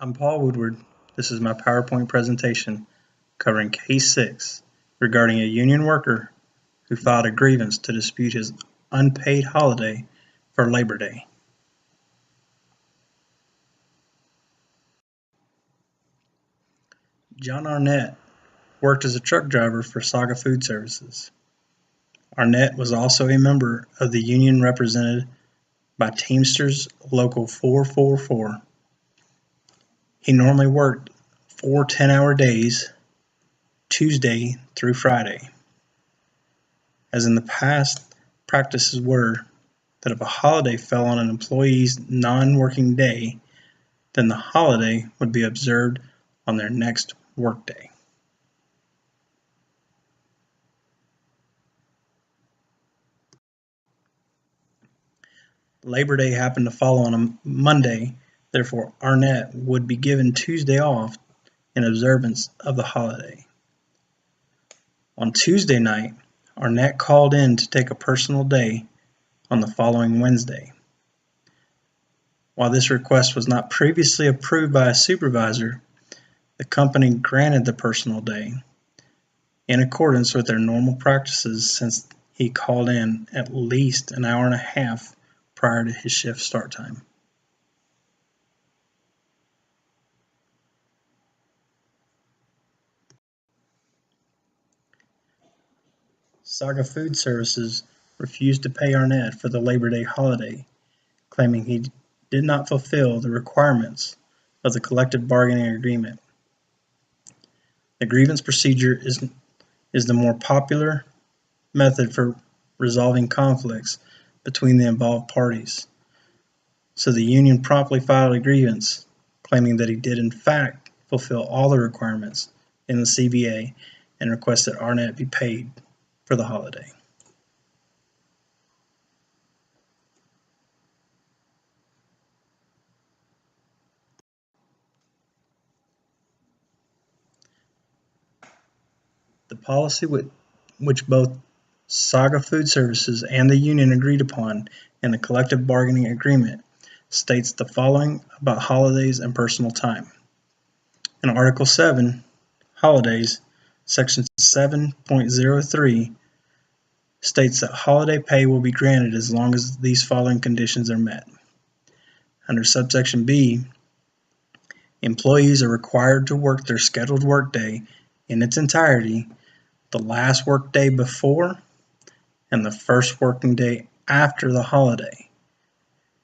I'm Paul Woodward. This is my PowerPoint presentation covering Case 6 regarding a union worker who filed a grievance to dispute his unpaid holiday for Labor Day. John Arnett worked as a truck driver for Saga Food Services. Arnett was also a member of the union represented by Teamsters Local 444. He normally worked 4 10-hour days, Tuesday through Friday. As in the past, practices were that if a holiday fell on an employee's non-working day, then the holiday would be observed on their next workday. Labor Day happened to fall on a Monday, therefore Arnett would be given Tuesday off in observance of the holiday. On Tuesday night, Arnett called in to take a personal day on the following Wednesday. While this request was not previously approved by a supervisor, the company granted the personal day in accordance with their normal practices since he called in at least an hour and a half prior to his shift start time. Saga Food Services refused to pay Arnett for the Labor Day holiday, claiming he did not fulfill the requirements of the collective bargaining agreement. The grievance procedure is the more popular method for resolving conflicts between the involved parties. So the union promptly filed a grievance, claiming that he did in fact fulfill all the requirements in the CBA and requested Arnett be paid for the holiday. The policy which both Saga Food Services and the union agreed upon in the collective bargaining agreement states the following about holidays and personal time. In Article 7, Holidays, Section 7.03 states that holiday pay will be granted as long as these following conditions are met. Under subsection B, employees are required to work their scheduled workday in its entirety the last workday before and the first working day after the holiday.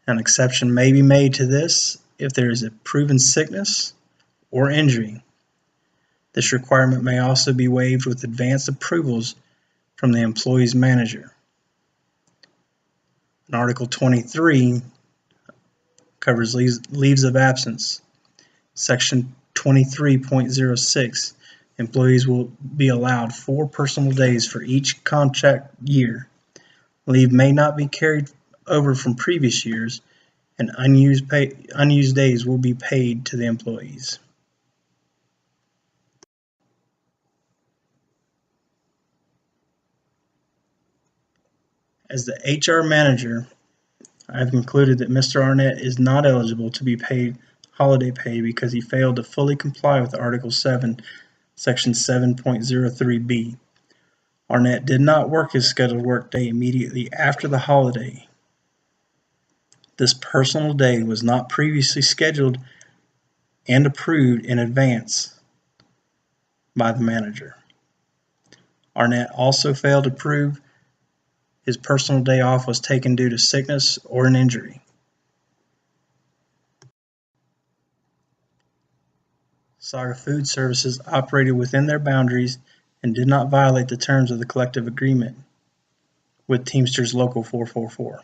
An exception may be made to this if there is a proven sickness or injury. This requirement may also be waived with advanced approvals from the employee's manager. And Article 23 covers leaves of absence. Section 23.06, employees will be allowed 4 personal days for each contract year. Leave may not be carried over from previous years, and unused days will be paid to the employees. As the HR manager, I have concluded that Mr. Arnett is not eligible to be paid holiday pay because he failed to fully comply with Article 7, Section 7.03b. Arnett did not work his scheduled workday immediately after the holiday. This personal day was not previously scheduled and approved in advance by the manager. Arnett also failed to prove his personal day off was taken due to sickness or an injury. Saga Food Services operated within their boundaries and did not violate the terms of the collective agreement with Teamsters Local 444.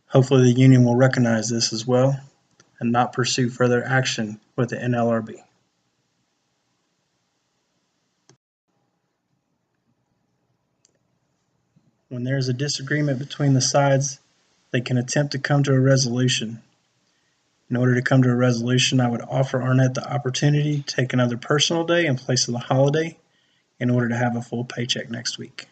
Hopefully the union will recognize this as well and not pursue further action with the NLRB. When there is a disagreement between the sides, they can attempt to come to a resolution. In order to come to a resolution, I would offer Arnett the opportunity to take another personal day in place of the holiday in order to have a full paycheck next week.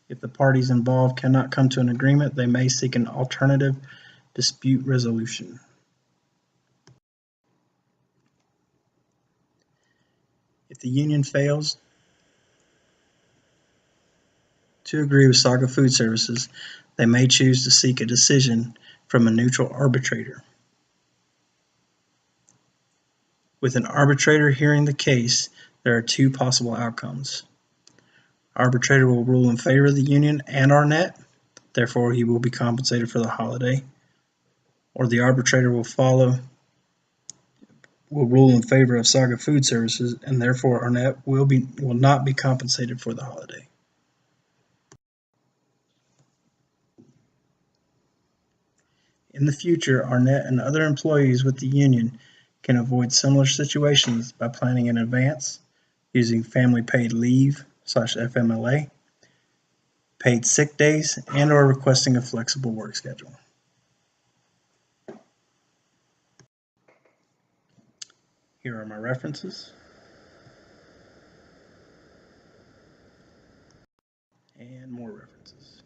If the parties involved cannot come to an agreement, they may seek an alternative dispute resolution. If the union fails to agree with Saga Food Services, they may choose to seek a decision from a neutral arbitrator. With an arbitrator hearing the case, there are two possible outcomes. Arbitrator will rule in favor of the union and Arnett, therefore he will be compensated for the holiday, or the arbitrator will rule in favor of Saga Food Services, and therefore Arnett will not be compensated for the holiday. In the future, Arnett and other employees with the union can avoid similar situations by planning in advance, using family paid leave /FMLA, paid sick days, and/or requesting a flexible work schedule. Here are my references. And more references.